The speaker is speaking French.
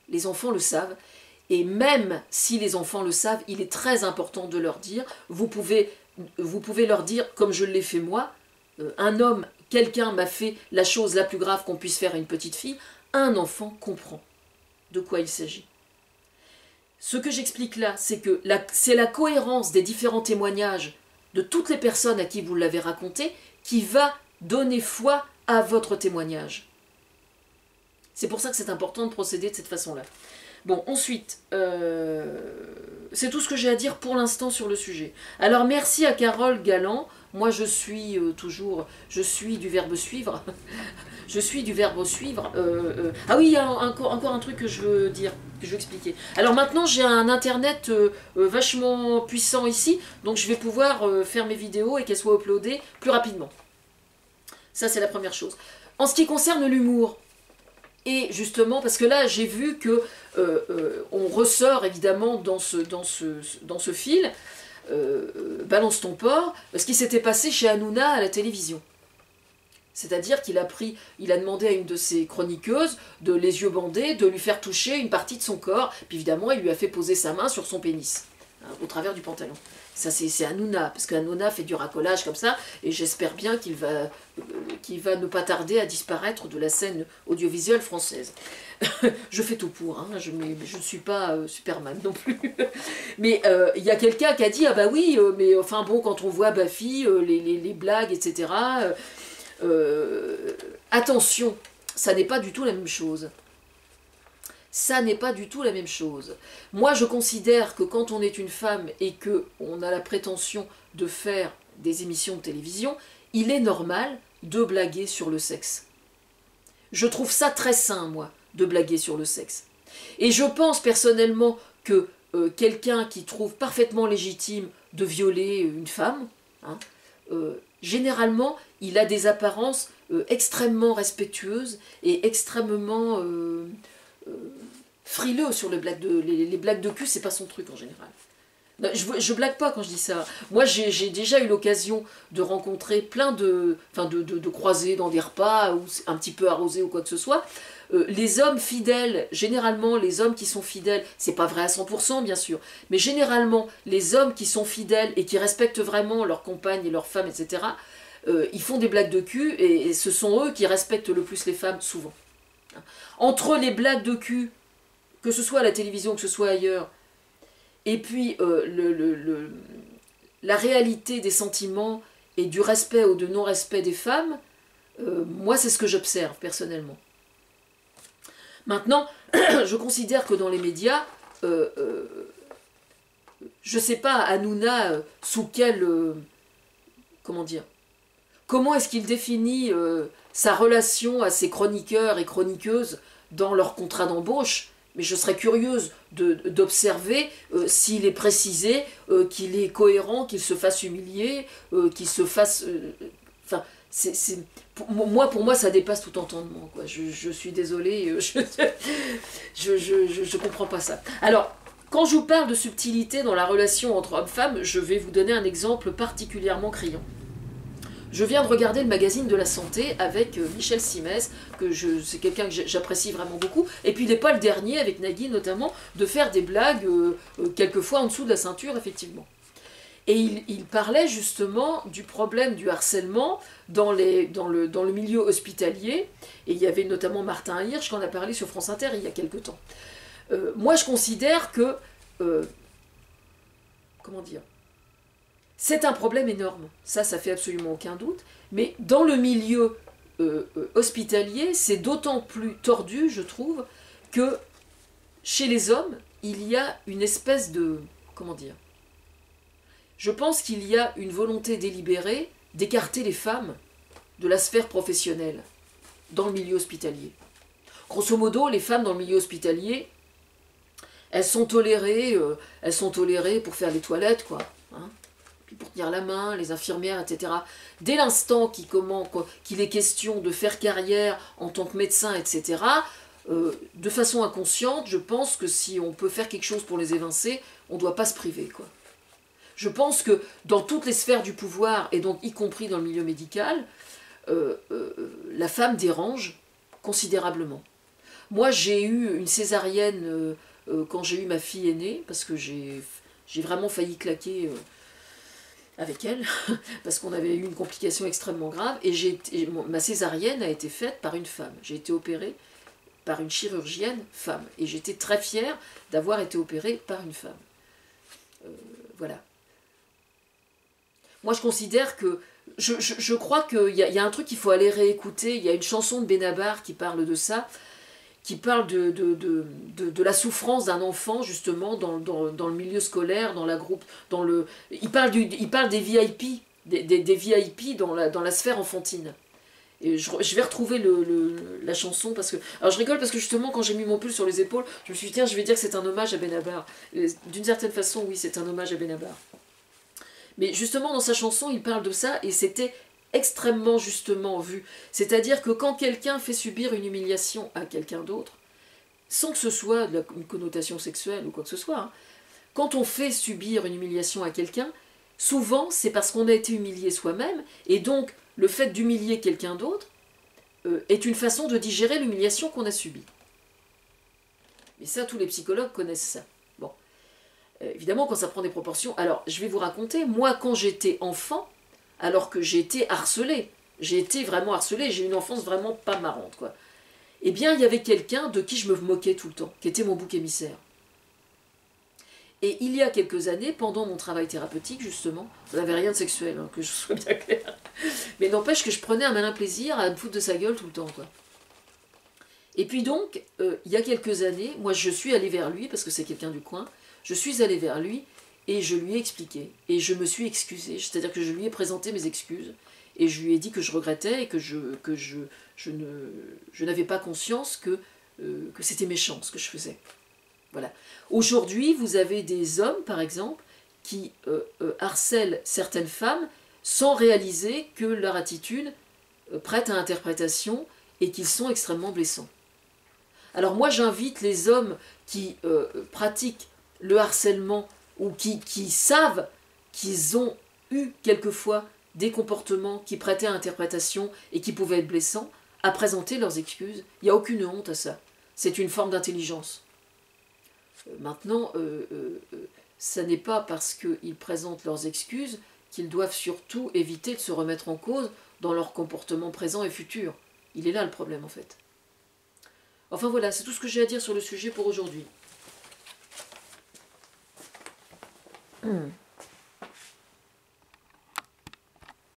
Les enfants le savent. Et même si les enfants le savent, il est très important de leur dire, vous pouvez leur dire, comme je l'ai fait moi, un homme, quelqu'un m'a fait la chose la plus grave qu'on puisse faire à une petite fille, un enfant comprend de quoi il s'agit. Ce que j'explique là, c'est que c'est la cohérence des différents témoignages de toutes les personnes à qui vous l'avez raconté qui va donner foi à votre témoignage. C'est pour ça que c'est important de procéder de cette façon-là. Bon, ensuite, c'est tout ce que j'ai à dire pour l'instant sur le sujet. Alors, merci à Carole Galland. Moi, je suis je suis du verbe suivre. Je suis du verbe suivre. Ah oui, il y a encore un truc que je veux dire, que je veux expliquer. Alors maintenant, j'ai un internet vachement puissant ici, donc je vais pouvoir faire mes vidéos et qu'elles soient uploadées plus rapidement. Ça, c'est la première chose. En ce qui concerne l'humour, et justement, parce que là, j'ai vu que on ressort évidemment dans ce fil, balance ton porc, ce qui s'était passé chez Hanouna à la télévision. C'est-à-dire qu'il a demandé à une de ses chroniqueuses, de les yeux bandés, de lui faire toucher une partie de son corps, puis évidemment, il lui a fait poser sa main sur son pénis, hein, au travers du pantalon. Ça, c'est Hanouna, parce qu'Hanouna fait du racolage comme ça, et j'espère bien qu'il va ne pas tarder à disparaître de la scène audiovisuelle française. Je fais tout pour, hein, je ne suis pas Superman non plus. Mais il y a quelqu'un qui a dit, ah bah oui, mais enfin bon, quand on voit Baffy, les blagues, etc., attention, ça n'est pas du tout la même chose. Ça n'est pas du tout la même chose. Moi, je considère que quand on est une femme et qu'on a la prétention de faire des émissions de télévision, il est normal de blaguer sur le sexe. Je trouve ça très sain, moi, de blaguer sur le sexe. Et je pense personnellement que quelqu'un qui trouve parfaitement légitime de violer une femme, hein, généralement, il a des apparences extrêmement respectueuses et extrêmement frileux sur les blagues de cul, c'est pas son truc en général. Je blague pas quand je dis ça. Moi, j'ai déjà eu l'occasion de rencontrer plein de croiser dans des repas, ou un petit peu arrosés ou quoi que ce soit. Les hommes fidèles, généralement, les hommes qui sont fidèles, c'est pas vrai à 100% bien sûr, mais généralement, les hommes qui sont fidèles et qui respectent vraiment leur compagne et leur femme, etc., ils font des blagues de cul et ce sont eux qui respectent le plus les femmes, souvent. Entre les blagues de cul, que ce soit à la télévision, que ce soit ailleurs, et puis la réalité des sentiments et du respect ou de non-respect des femmes, moi c'est ce que j'observe personnellement. Maintenant, je considère que dans les médias, je ne sais pas, Hanouna, sous quel... comment dire, comment est-ce qu'il définit sa relation à ses chroniqueurs et chroniqueuses dans leur contrat d'embauche, mais je serais curieuse d'observer s'il est précisé qu'il est cohérent, qu'il se fasse humilier, qu'il se fasse... Enfin, pour moi, ça dépasse tout entendement, quoi. Je suis désolée, je comprends pas ça. Alors, quand je vous parle de subtilité dans la relation entre hommes-femmes, je vais vous donner un exemple particulièrement criant. Je viens de regarder le magazine de la santé avec Michel Simès, c'est quelqu'un que j'apprécie vraiment beaucoup, et puis il n'est pas le dernier, avec Nagui notamment, de faire des blagues quelquefois en dessous de la ceinture, effectivement. Et il parlait justement du problème du harcèlement dans le milieu hospitalier, et il y avait notamment Martin Hirsch qui en a parlé sur France Inter il y a quelque temps. Moi je considère que, comment dire, c'est un problème énorme, ça fait absolument aucun doute, mais dans le milieu hospitalier, c'est d'autant plus tordu, je trouve, que chez les hommes, il y a une espèce de... comment dire ? Je pense qu'il y a une volonté délibérée d'écarter les femmes de la sphère professionnelle dans le milieu hospitalier. Grosso modo, les femmes dans le milieu hospitalier, elles sont tolérées pour faire les toilettes, quoi, hein, pour tenir la main, les infirmières, etc. Dès l'instant qu'il est question de faire carrière en tant que médecin, etc., de façon inconsciente, je pense que si on peut faire quelque chose pour les évincer, on ne doit pas se priver, quoi. Je pense que dans toutes les sphères du pouvoir, et donc y compris dans le milieu médical, la femme dérange considérablement. Moi, j'ai eu une césarienne quand j'ai eu ma fille aînée, parce que j'ai vraiment failli claquer avec elle, parce qu'on avait eu une complication extrêmement grave, et ma césarienne a été faite par une femme. J'ai été opérée par une chirurgienne femme, et j'étais très fière d'avoir été opérée par une femme. Voilà. Moi, je considère que... Je crois qu'il y a un truc qu'il faut aller réécouter. Il y a une chanson de Benabar qui parle de ça, qui parle de la souffrance d'un enfant, justement, dans le milieu scolaire, dans la groupe... il parle des VIP, des VIP dans la sphère enfantine. Et je vais retrouver la chanson, parce que... Alors je rigole parce que justement, quand j'ai mis mon pull sur les épaules, je me suis dit, tiens, je vais dire que c'est un hommage à Benabar. D'une certaine façon, oui, c'est un hommage à Benabar. Mais justement, dans sa chanson, il parle de ça, et c'était extrêmement justement vu. C'est-à-dire que quand quelqu'un fait subir une humiliation à quelqu'un d'autre, sans que ce soit une connotation sexuelle ou quoi que ce soit, hein, quand on fait subir une humiliation à quelqu'un, souvent c'est parce qu'on a été humilié soi-même, et donc le fait d'humilier quelqu'un d'autre est une façon de digérer l'humiliation qu'on a subie. Et ça, tous les psychologues connaissent ça. Bon. Évidemment, quand ça prend des proportions... Alors, je vais vous raconter, moi, quand j'étais enfant, alors que j'ai été harcelée, j'ai été vraiment harcelée, j'ai eu une enfance vraiment pas marrante, quoi. Eh bien, il y avait quelqu'un de qui je me moquais tout le temps, qui était mon bouc émissaire. Et il y a quelques années, pendant mon travail thérapeutique, justement, ça n'avait rien de sexuel, hein, que je sois bien clair, mais n'empêche que je prenais un malin plaisir à me foutre de sa gueule tout le temps, quoi. Et puis donc, il y a quelques années, moi je suis allée vers lui, parce que c'est quelqu'un du coin, je suis allée vers lui, et je lui ai expliqué, et je me suis excusée, c'est-à-dire que je lui ai présenté mes excuses, et je lui ai dit que je regrettais, et que je n'avais pas conscience que c'était méchant ce que je faisais. Voilà. Aujourd'hui, vous avez des hommes, par exemple, qui harcèlent certaines femmes sans réaliser que leur attitude prête à interprétation et qu'ils sont extrêmement blessants. Alors moi, j'invite les hommes qui pratiquent le harcèlement ou qui savent qu'ils ont eu quelquefois des comportements qui prêtaient à interprétation et qui pouvaient être blessants, à présenter leurs excuses. Il n'y a aucune honte à ça. C'est une forme d'intelligence. Maintenant, ça n'est pas parce qu'ils présentent leurs excuses qu'ils doivent surtout éviter de se remettre en cause dans leur comportement présent et futur. Il est là le problème, en fait. Enfin voilà, c'est tout ce que j'ai à dire sur le sujet pour aujourd'hui.